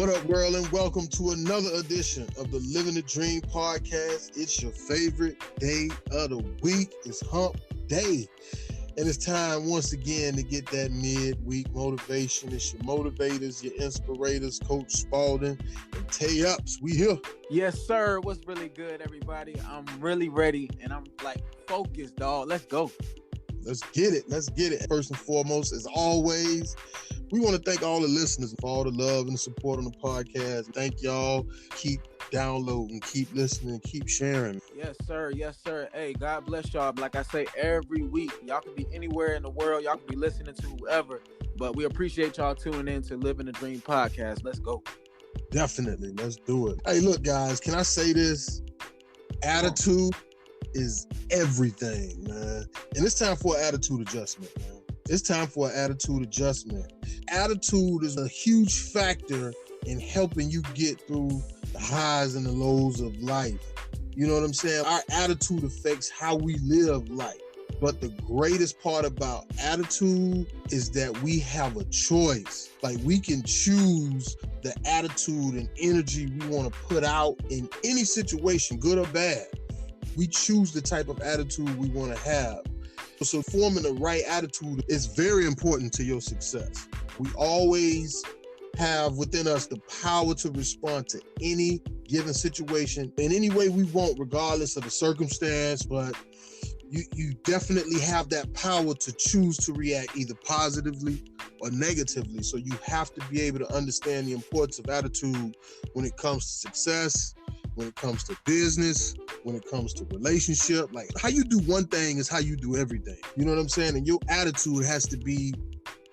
What up, world, and welcome to another edition of the Living the Dream podcast. It's your favorite day of the week. It's hump day. And it's time once again to get that midweek motivation. It's your motivators, your inspirators, Coach Spaulding and Tay.epps. We here. Yes, sir. What's really good, everybody? I'm really ready and I'm focused, dog. Let's go. Let's get it. Let's get it. First and foremost, as always, we want to thank all the listeners for all the love and the support on the podcast. Thank y'all. Keep downloading, keep listening, keep sharing. Yes, sir. Yes, sir. Hey, God bless y'all. Like I say every week, y'all can be anywhere in the world. Y'all can be listening to whoever. But we appreciate y'all tuning in to Living the Dream podcast. Let's go. Definitely. Let's do it. Hey, look, guys, can I say this? Attitude is everything, man. And it's time for an attitude adjustment, man. It's time for an attitude adjustment. Attitude is a huge factor in helping you get through the highs and the lows of life. You know what I'm saying? Our attitude affects how we live life. But the greatest part about attitude is that we have a choice. Like, we can choose the attitude and energy we want to put out in any situation, good or bad. We choose the type of attitude we want to have. So forming the right attitude is very important to your success. We always have within us the power to respond to any given situation in any way we want, regardless of the circumstance. But you definitely have that power to choose to react either positively or negatively. So you have to be able to understand the importance of attitude when it comes to success, when it comes to business, when it comes to relationship. Like, how you do one thing is how you do everything. You know what I'm saying? And your attitude has to be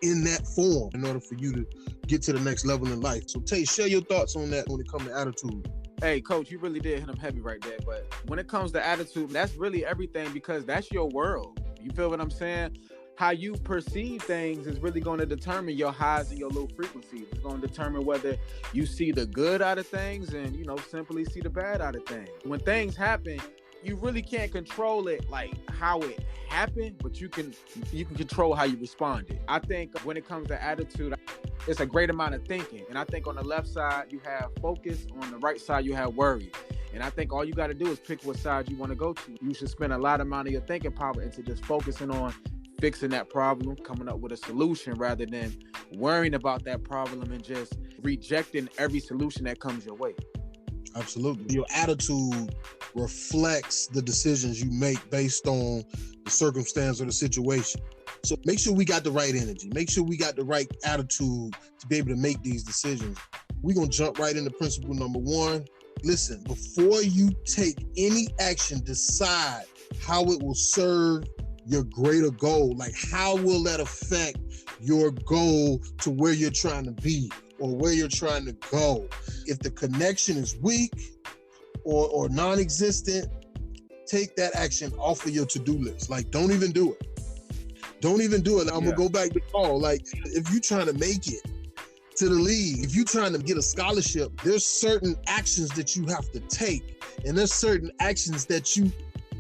in that form in order for you to get to the next level in life. So Tay, share your thoughts on that when it comes to attitude. Hey, Coach, you really did hit him heavy right there. But when it comes to attitude, that's really everything, because that's your world. You feel what I'm saying? How you perceive things is really going to determine your highs and your low frequencies. It's going to determine whether you see the good out of things and, simply see the bad out of things. When things happen, you really can't control it, like how it happened, but you can control how you responded. I think when it comes to attitude, it's a great amount of thinking. And I think on the left side, you have focus. On the right side, you have worry. And I think all you got to do is pick what side you want to go to. You should spend a lot amount of your thinking power into just focusing on fixing that problem, coming up with a solution, rather than worrying about that problem and just rejecting every solution that comes your way. Absolutely. Your attitude reflects the decisions you make based on the circumstance or the situation. So make sure we got the right energy. Make sure we got the right attitude to be able to make these decisions. We're going to jump right into principle number one. Listen, before you take any action, decide how it will serve your greater goal. Like, how will that affect your goal to where you're trying to be or where you're trying to go? If the connection is weak or non-existent, take that action off of your to-do list. Like, don't even do it. Don't even do it. I'm going to go back to Paul. Like, if you're trying to make it to the league, if you're trying to get a scholarship, there's certain actions that you have to take, and there's certain actions that you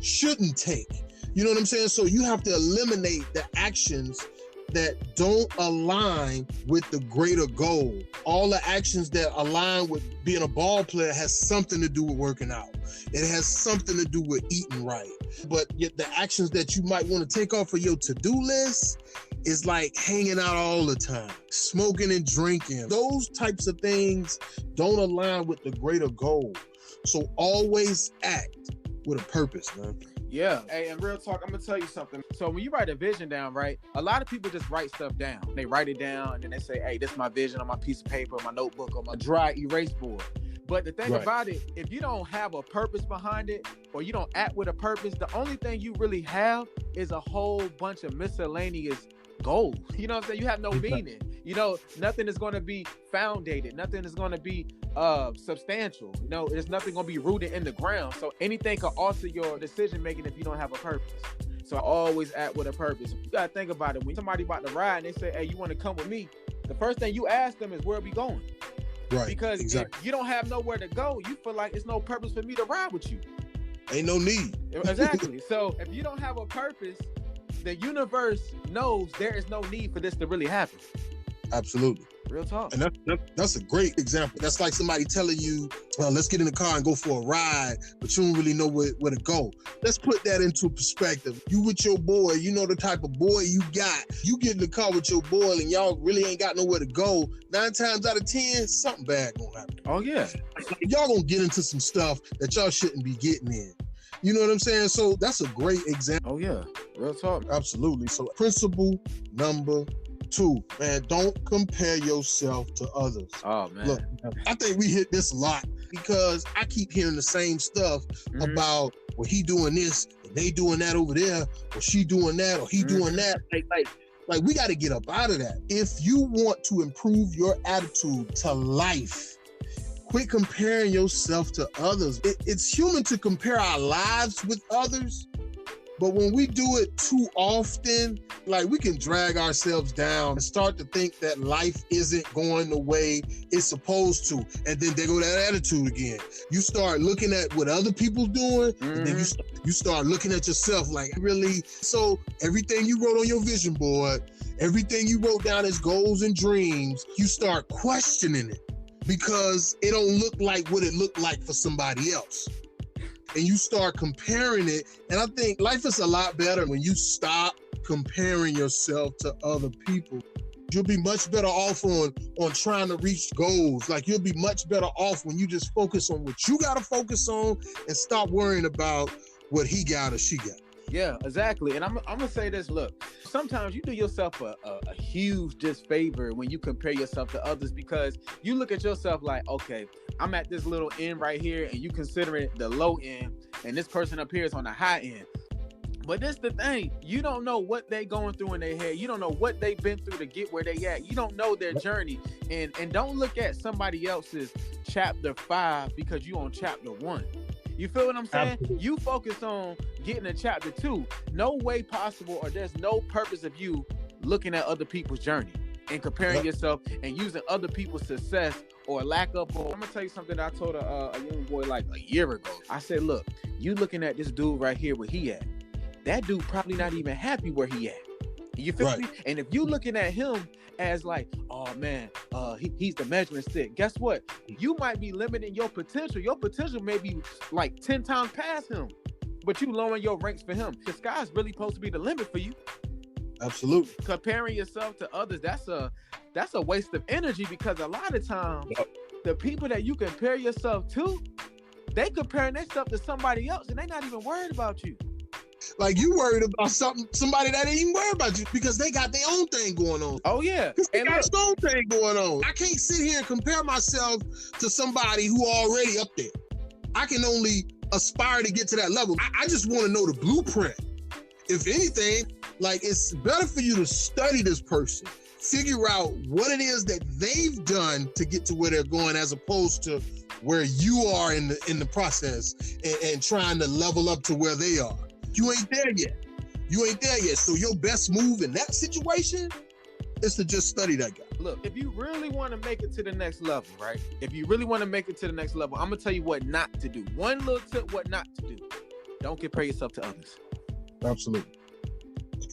shouldn't take. You know what I'm saying? So you have to eliminate the actions that don't align with the greater goal. All the actions that align with being a ball player has something to do with working out. It has something to do with eating right. But yet the actions that you might want to take off of your to-do list is like hanging out all the time, smoking and drinking. Those types of things don't align with the greater goal. So always act with a purpose, man. Yeah. Hey, and real talk, I'm going to tell you something. So when you write a vision down, right, a lot of people just write stuff down. They write it down and then they say, hey, this is my vision on my piece of paper, my notebook, or my dry erase board. But the thing about it, if you don't have a purpose behind it, or you don't act with a purpose, the only thing you really have is a whole bunch of miscellaneous goals. You know what I'm saying? You have no meaning. Nothing is going to be foundated. Nothing is going to be substantial. There's nothing going to be rooted in the ground. So anything can alter your decision making if you don't have a purpose. So I always act with a purpose. You got to think about it. When somebody about to ride and they say, hey, you want to come with me? The first thing you ask them is, where are we going? Right. Because if you don't have nowhere to go, you feel like it's no purpose for me to ride with you. Ain't no need. Exactly. So if you don't have a purpose, the universe knows there is no need for this to really happen. Absolutely. Real talk. And that's a great example. That's like somebody telling you, let's get in the car and go for a ride, but you don't really know where to go. Let's put that into perspective. You with your boy, you know the type of boy you got. You get in the car with your boy and y'all really ain't got nowhere to go. 9 times out of 10, something bad gonna happen. Oh, yeah. Y'all gonna get into some stuff that y'all shouldn't be getting in. You know what I'm saying? So that's a great example. Oh, yeah. Real talk. Absolutely. So principle number 2, man, don't compare yourself to others. Oh, man. Look, I think we hit this a lot because I keep hearing the same stuff about, well, he doing this and they doing that over there, or she doing that, or he doing that. Like we got to get up out of that. If you want to improve your attitude to life, quit comparing yourself to others. It's human to compare our lives with others, but when we do it too often, like we can drag ourselves down and start to think that life isn't going the way it's supposed to. And then there go that attitude again. You start looking at what other people's doing, and then you start looking at yourself like, really? So everything you wrote on your vision board, everything you wrote down as goals and dreams, you start questioning it because it don't look like what it looked like for somebody else. And you start comparing it. And I think life is a lot better when you stop comparing yourself to other people. You'll be much better off on trying to reach goals. Like you'll be much better off when you just focus on what you got to focus on and stop worrying about what he got or she got. Yeah, exactly. And I'm going to say this, look, sometimes you do yourself a huge disfavor when you compare yourself to others, because you look at yourself like, okay, I'm at this little end right here and you consider it the low end, and this person up here is on the high end. But this the thing, you don't know what they going through in their head. You don't know what they've been through to get where they at. You don't know their journey. And don't look at somebody else's chapter 5 because you on chapter 1. You feel what I'm saying? Absolutely. You focus on getting to chapter 2. No way possible, or there's no purpose of you looking at other people's journey and comparing yourself and using other people's success or lack of. I'm gonna tell you something that I told a young boy like a year ago. I said, look, you looking at this dude right here where he at. That dude probably not even happy where he at. You feel me? And if you looking at him as like, oh man, he's the measuring stick. Guess what? You might be limiting your potential. Your potential may be like 10 times past him, but you lowering your ranks for him. The sky's really supposed to be the limit for you. Absolutely. Comparing yourself to others, that's a waste of energy, because a lot of times the people that you compare yourself to, they comparing themselves to somebody else and they not even worried about you. Like you worried about somebody that ain't even worried about you because they got their own thing going on. Oh yeah, they got their own thing going on. I can't sit here and compare myself to somebody who already up there. I can only aspire to get to that level. I just want to know the blueprint. If anything, like it's better for you to study this person, figure out what it is that they've done to get to where they're going, as opposed to where you are in the process and trying to level up to where they are. You ain't there yet. So your best move in that situation is to just study that guy. Look, if you really want to make it to the next level, right? If you really want to make it to the next level, I'm going to tell you what not to do. One little tip, what not to do. Don't compare yourself to others. Absolutely.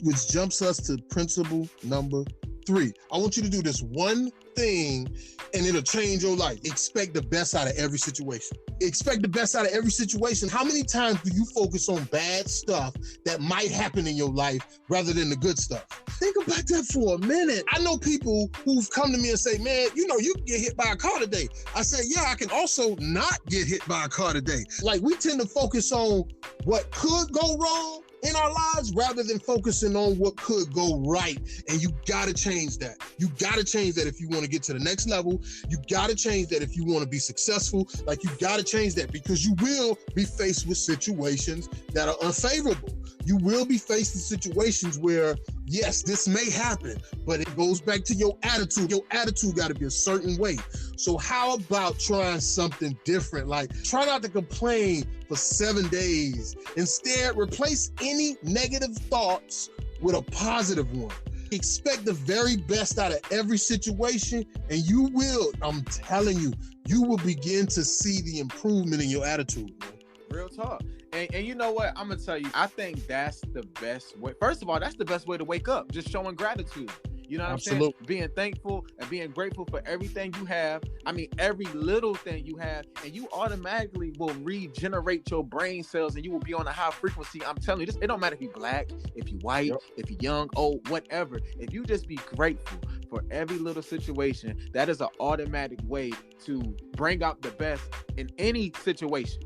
Which jumps us to principle number 3. I want you to do this one thing and it'll change your life. Expect the best out of every situation. Expect the best out of every situation. How many times do you focus on bad stuff that might happen in your life rather than the good stuff? Think about that for a minute. I know people who've come to me and say, man, you know, you can get hit by a car today. I say, yeah, I can also not get hit by a car today. Like we tend to focus on what could go wrong in our lives rather than focusing on what could go right. And you got to change that. You got to change that if you want to get to the next level. You got to change that if you want to be successful. Like you got to change that, because you will be faced with situations that are unfavorable. You will be faced with situations where, yes, this may happen, but it goes back to your attitude. Your attitude got to be a certain way. So how about trying something different? Like try not to complain for 7 days. Instead, replace any negative thoughts with a positive one. Expect the very best out of every situation, and you will, I'm telling you, you will begin to see the improvement in your attitude, man. Real talk. And you know what? I'm going to tell you, I think that's the best way. First of all, that's the best way to wake up, just showing gratitude. You know what Absolutely. I'm saying? Being thankful and being grateful for everything you have. I mean, every little thing you have, and you automatically will regenerate your brain cells and you will be on a high frequency. I'm telling you this, it don't matter if you're black, if you're white, if you're young, old, whatever. If you just be grateful for every little situation, that is an automatic way to bring out the best in any situation.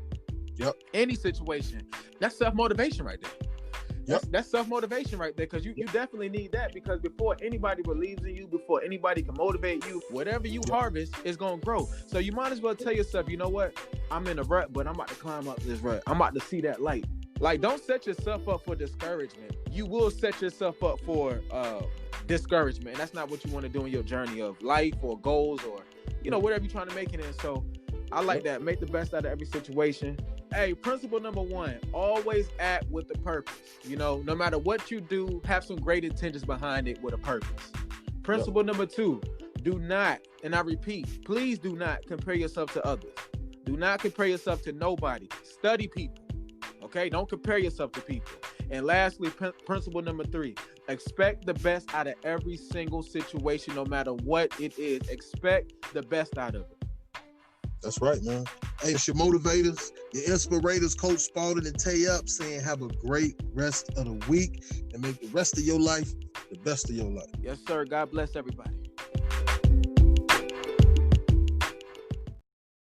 Any situation. That's self-motivation right there. That's self-motivation right there, because you definitely need that, because before anybody believes in you, before anybody can motivate you, whatever you harvest is going to grow. So you might as well tell yourself, you know what? I'm in a rut, but I'm about to climb up this rut. I'm about to see that light. Like, don't set yourself up for discouragement. You will set yourself up for discouragement. And that's not what you want to do in your journey of life or goals or, you know, whatever you're trying to make it in. So I like that. Make the best out of every situation. Hey, principle number 1, always act with a purpose. You know, no matter what you do, have some great intentions behind it with a purpose. Principle number 2, do not, and I repeat, please do not compare yourself to others. Do not compare yourself to nobody. Study people. Okay? Don't compare yourself to people. And lastly, principle number 3, expect the best out of every single situation, no matter what it is. Expect the best out of it. That's right, man. Hey, it's your motivators, your inspirators, Coach Spaulding and Tay.epps, saying have a great rest of the week and make the rest of your life the best of your life. Yes, sir. God bless everybody.